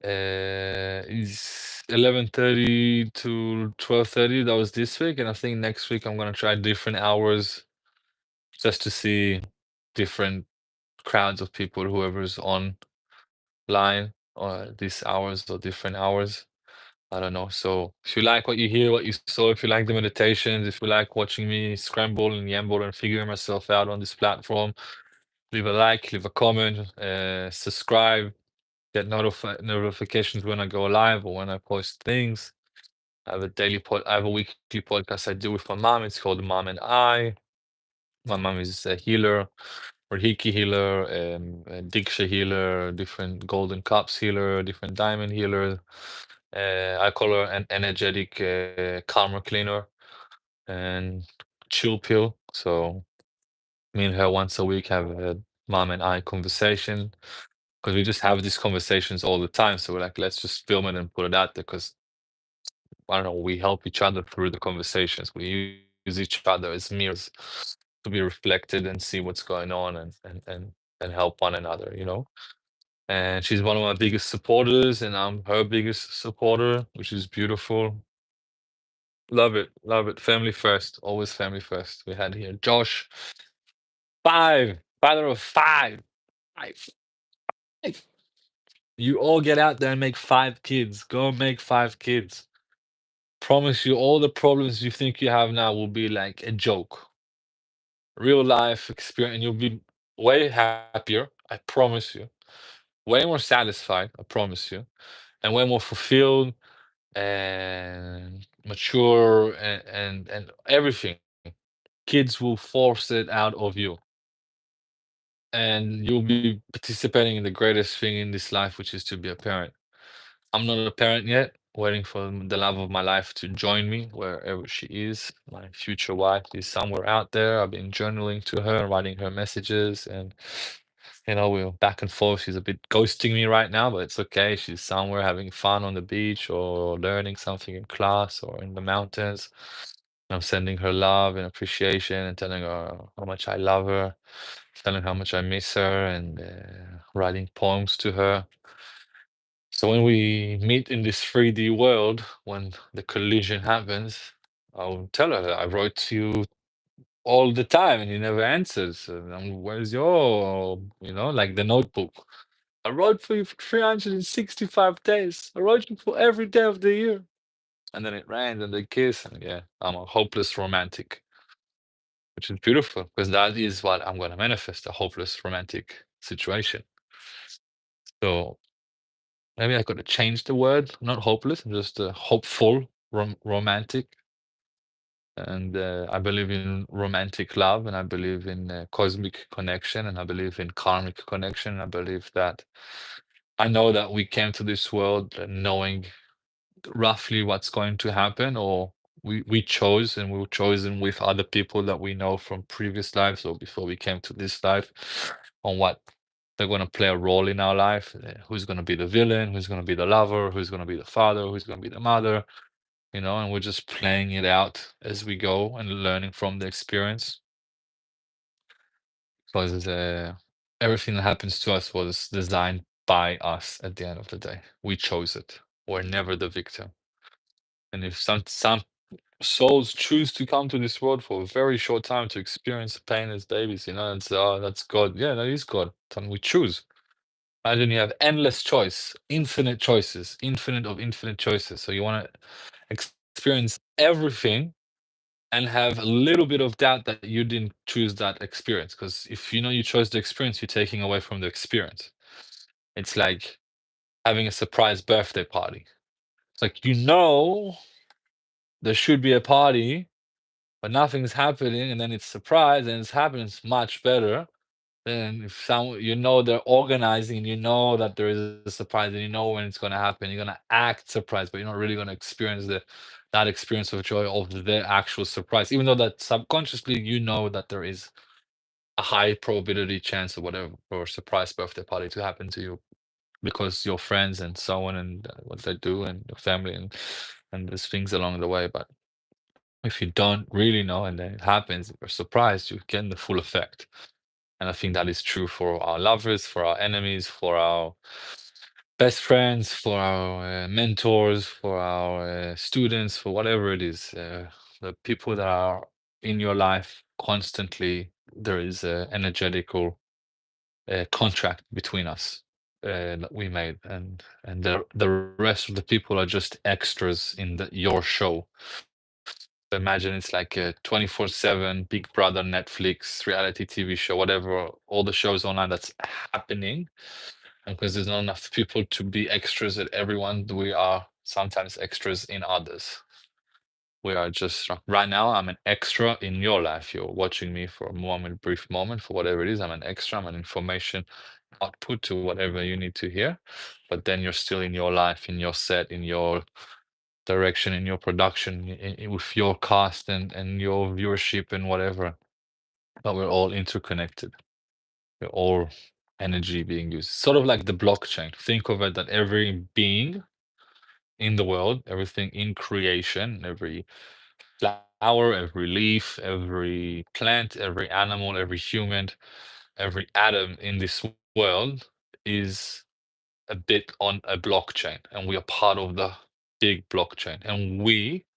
is 11:30 to 12:30. That was this week, and I think next week I'm gonna try different hours just to see different crowds of people, whoever's online or these hours or different hours. I don't know. So if you like what you hear, what you saw, if you like the meditations, if you like watching me scramble and yamble and figuring myself out on this platform, leave a like, leave a comment, subscribe, get notifications when I go live or when I post things. I have a weekly podcast I do with my mom. It's called Mom and I. My mom is a healer, Reiki healer, a Diksha healer, different golden cups healer, different diamond healer. I call her an energetic karma cleaner and chill pill. So me and her once a week have a mom and I conversation because we just have these conversations all the time. So we're like, let's just film it and put it out there because I don't know, we help each other through the conversations. We use each other as mirrors to be reflected and see what's going on and help one another, you know. And she's one of my biggest supporters, and I'm her biggest supporter, which is beautiful. Love it, love it. Family first, always family first. We had here Josh, five, father of five, five, five. You all get out there and make five kids. Go make five kids. Promise you, all the problems you think you have now will be like a joke. Real life experience, and you'll be way happier. I promise you. Way more satisfied. I promise you, and way more fulfilled and mature and everything. Kids will force it out of you, and you'll be participating in the greatest thing in this life, which is to be a parent. I'm not a parent yet, waiting for the love of my life to join me wherever she is. My future wife is somewhere out there. I've been journaling to her, writing her messages, and we're back and forth. She's a bit ghosting me right now, but it's okay. She's somewhere having fun on the beach or learning something in class or in the mountains. I'm sending her love and appreciation and telling her how much I love her, telling her how much I miss her, and writing poems to her. So when we meet in this 3D world, when the collision happens, I'll tell her I wrote to you all the time and you never answered. So where's your, like the notebook? I wrote for you for 365 days. I wrote you for every day of the year. And then it rains and they kiss. And yeah, I'm a hopeless romantic, which is beautiful because that is what I'm going to manifest, a hopeless romantic situation. So maybe I could have changed the word, not hopeless, I'm just hopeful, romantic. And I believe in romantic love, and I believe in cosmic connection, and I believe in karmic connection. I believe that I know that we came to this world knowing roughly what's going to happen, or we chose and we were chosen with other people that we know from previous lives or before we came to this life on what they're going to play a role in our life, who's going to be the villain, who's going to be the lover, who's going to be the father, who's going to be the mother, and we're just playing it out as we go and learning from the experience because everything that happens to us was designed by us at the end of the day. We chose it. We're never the victim. And if some souls choose to come to this world for a very short time to experience pain as babies, and say, oh, that's God. Yeah, that is God. And we choose. Imagine you have endless choice, infinite choices, infinite of infinite choices. So you want to experience everything and have a little bit of doubt that you didn't choose that experience. Because if you know you chose the experience, you're taking away from the experience. It's like having a surprise birthday party. It's like there should be a party, but nothing's happening, and then it's surprise and it's happening. It's much better than if they're organizing, you know that there is a surprise, and you know when it's gonna happen. You're gonna act surprised, but you're not really gonna experience that experience of joy of the actual surprise, even though that subconsciously you know that there is a high probability chance or whatever for a surprise birthday party to happen to you because your friends and so on and what they do and your family and there's things along the way. But if you don't really know and then it happens, you're surprised, you get the full effect. And I think that is true for our lovers, for our enemies, for our best friends, for our mentors, for our students, for whatever it is. The people that are in your life constantly, there is a energetical contract between us that we made, and the rest of the people are just extras in your show. So imagine it's like a 24/7 Big Brother, Netflix, reality TV show, whatever, all the shows online that's happening. And because there's not enough people to be extras at everyone, we are sometimes extras in others. We are just right now, I'm an extra in your life. You're watching me for a moment, brief moment, for whatever it is. I'm an extra, I'm an information output to whatever you need to hear. But then you're still in your life, in your set, in your direction, in your production, with your cast and your viewership and whatever. But we're all interconnected. We're all energy being used. Sort of like the blockchain. Think of it that every being in the world, everything in creation, every flower, every leaf, every plant, every animal, every human, every atom in this world is a bit on a blockchain, and we are part of the big blockchain. And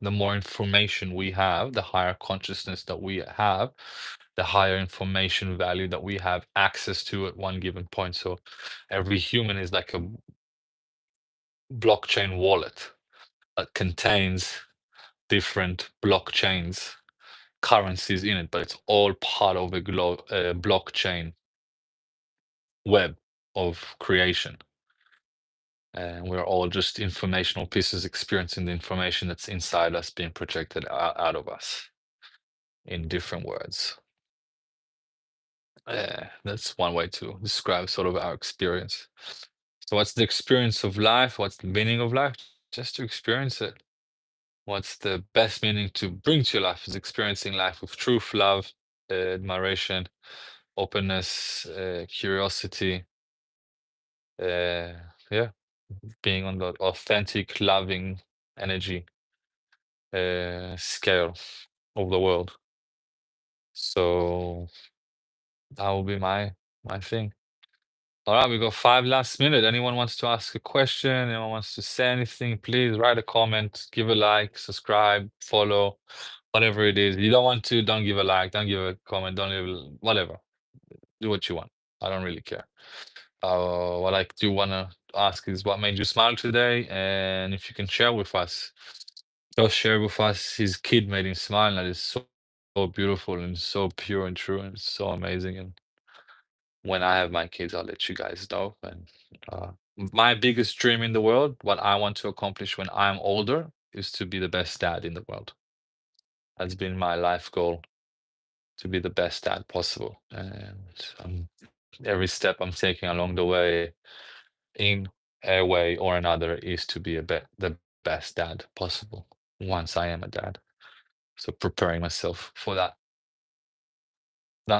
the more information we have, the higher consciousness that we have, the higher information value that we have access to at one given point. So every human is like a blockchain wallet that contains different blockchains, currencies in it, but it's all part of a blockchain web of creation. And we're all just informational pieces experiencing the information that's inside us being projected out of us in different words. That's one way to describe sort of our experience. So, what's the experience of life? What's the meaning of life? Just to experience it. What's the best meaning to bring to your life is experiencing life with truth, love, admiration, openness, curiosity. Uh, yeah, being on the authentic, loving energy scale. of the world. So that will be my thing. All right, we got 5 last minute. Anyone wants to ask a question? Anyone wants to say anything? Please write a comment, give a like, subscribe, follow, whatever it is. You don't want to, don't give a like, don't give a comment, don't give whatever. Do what you want. I don't really care. What I do want to ask is what made you smile today, and if you can share with us, just share with us his kid made him smile. And that is so beautiful and so pure and true and so amazing. And when I have my kids, I'll let you guys know. And my biggest dream in the world, what I want to accomplish when I'm older, is to be the best dad in the world. That's been my life goal, to be the best dad possible. And every step I'm taking along the way, in a way or another, is to be the best dad possible once I am a dad. So preparing myself for that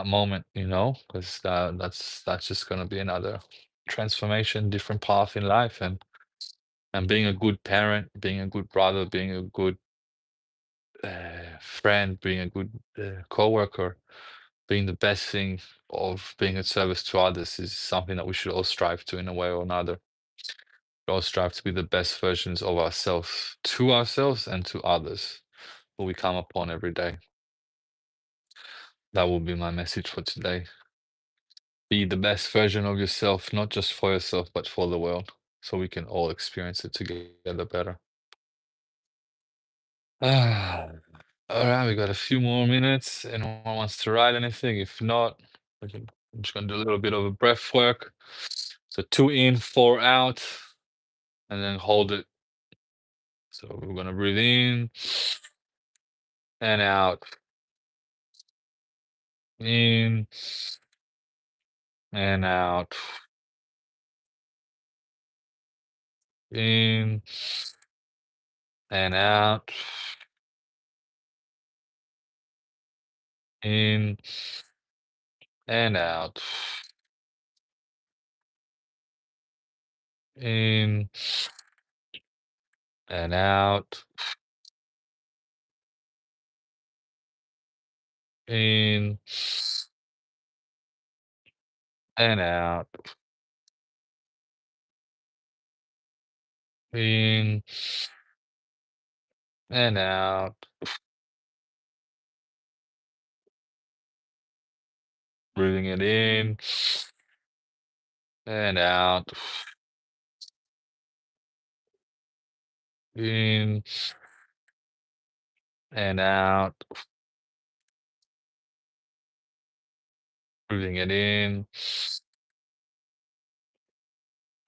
moment, because that's just gonna be another transformation, different path in life, and being a good parent, being a good brother, being a good friend, being a good coworker, being the best thing of being a service to others is something that we should all strive to in a way or another. We all strive to be the best versions of ourselves to ourselves and to others who we come upon every day. That will be my message for today. Be the best version of yourself, not just for yourself, but for the world, so we can all experience it together better. Ah, all right, we got a few more minutes. Anyone wants to write anything? If not, I'm just gonna do a little bit of a breath work. So 2 in, 4 out, and then hold it. So we're gonna breathe in and out, in and out, in and out, in and out, in and out, in and out, in and out, breathing it in and out, in and out, breathing it in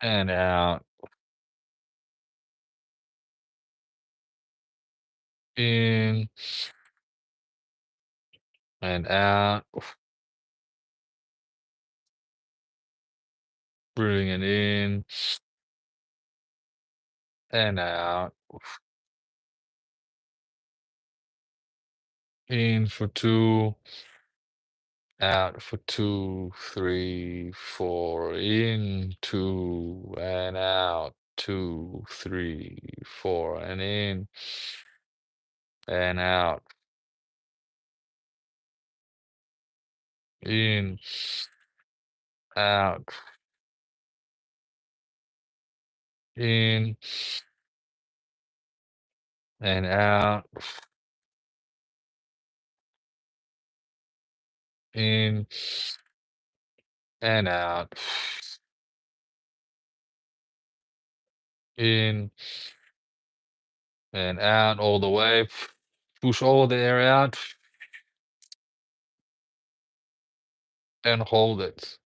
and out, in and out, breathing it in and out, in for 2, out for 2, 3, 4, in 2 and out, 2, 3, 4, and in and out, in, out, in and out, in and out, in and out all the way. Push all the air out and hold it.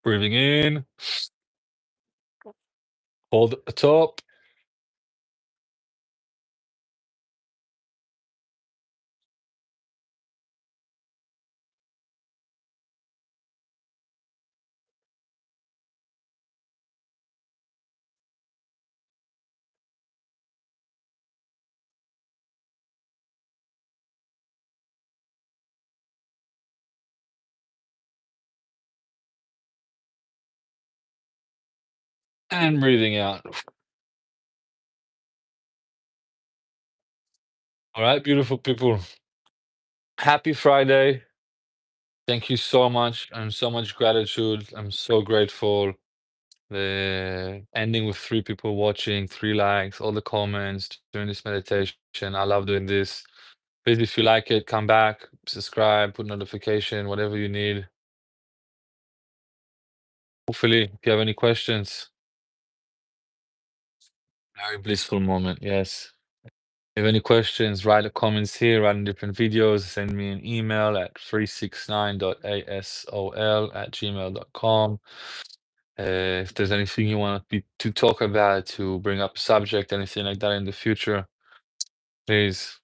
Breathing in, hold at the top, and breathing out. All right, beautiful people. Happy Friday. Thank you so much, and so much gratitude. I'm so grateful. The ending with 3 people watching, 3 likes, all the comments during this meditation. I love doing this. Please, if you like it, come back, subscribe, put notification, whatever you need. Hopefully, if you have any questions, very blissful moment. Yes. If you have any questions, write the comments here, write in different videos, send me an email at 369.asol@gmail.com. If there's anything you want me to talk about, to bring up a subject, anything like that in the future, please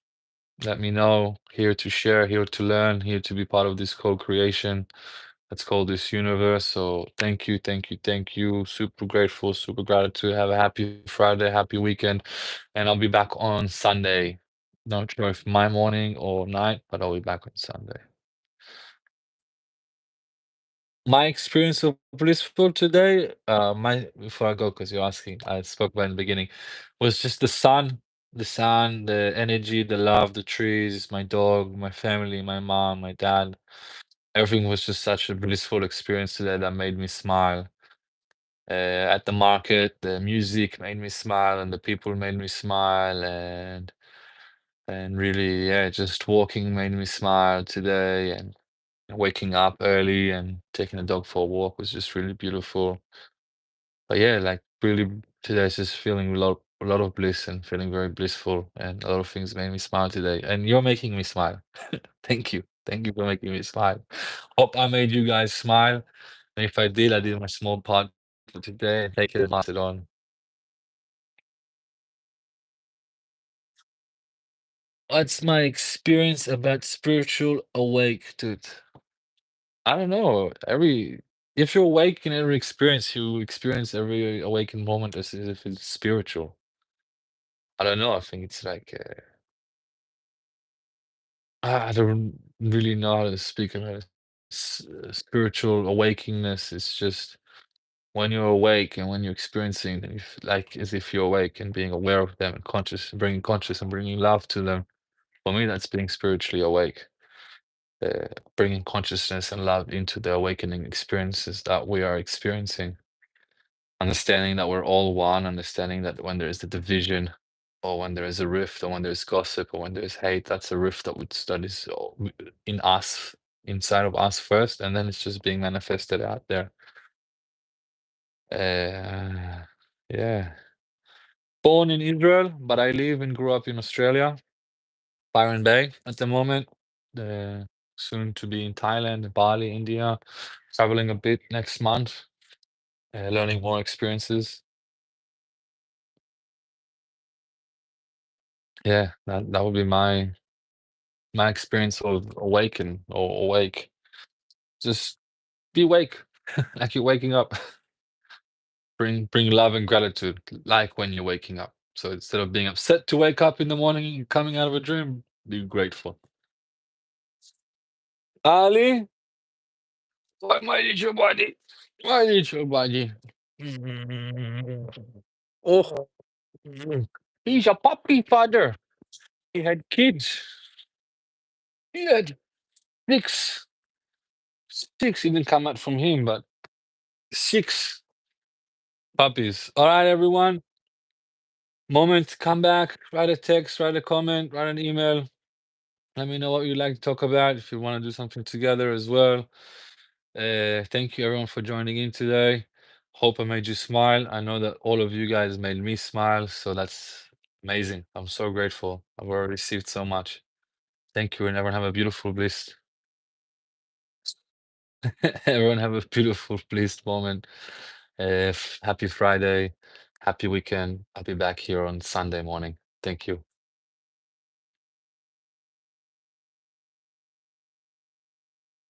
let me know. Here to share, here to learn, here to be part of this co-creation that's called this universe. So thank you, thank you, thank you. Super grateful, super gratitude. Have a happy Friday, happy weekend, and I'll be back on Sunday. Not sure if my morning or night, but I'll be back on Sunday. My experience of blissful today, my before I go, because you're asking, I spoke about in the beginning, was just the sun, the energy, the love, the trees, my dog, my family, my mom, my dad. Everything was just such a blissful experience today that made me smile. At the market, the music made me smile, and the people made me smile, and really, yeah, just walking made me smile today, and waking up early and taking the dog for a walk was just really beautiful. But yeah, like really today's just feeling a lot of bliss and feeling very blissful, and a lot of things made me smile today. And you're making me smile. Thank you. Thank you for making me smile. Hope I made you guys smile. And if I did my small part for today. Take it and pass it on. What's my experience about spiritual awake, dude? I don't know. Every if you're awake in every experience, you experience every awakened moment as if it's spiritual. I don't know. I think it's like I don't really know how to speak about it. Spiritual awakeness. It's just when you're awake and when you're experiencing them, like as if you're awake and being aware of them and conscious, bringing conscious and bringing love to them. For me, that's being spiritually awake. Bringing consciousness and love into the awakening experiences that we are experiencing. Understanding that we're all one, understanding that when there is a division, or when there is a rift, or when there's gossip, or when there's hate, that's a rift that is in us, inside of us first, and then it's just being manifested out there. Yeah. Born in Israel, but I live and grew up in Australia, Byron Bay at the moment. Uh, Soon to be in Thailand, Bali, India, traveling a bit next month, learning more experiences. Yeah, that would be my experience of awaken or awake. Just be awake, like you're waking up. Bring love and gratitude, like when you're waking up. So instead of being upset to wake up in the morning and coming out of a dream, be grateful. Ali, why did your body? Why did your body? Oh, he's a puppy father. He had kids. He had six, six even come out from him, but six puppies. All right, everyone. Moment, come back, write a text, write a comment, write an email. Let me know what you'd like to talk about if you want to do something together as well. Thank you everyone for joining in today. Hope I made you smile. I know that all of you guys made me smile, so that's amazing. I'm so grateful. I've already received so much. Thank you, and everyone have a beautiful bliss. Everyone have a beautiful, blessed moment. Happy Friday, happy weekend. I'll be back here on Sunday morning. Thank you.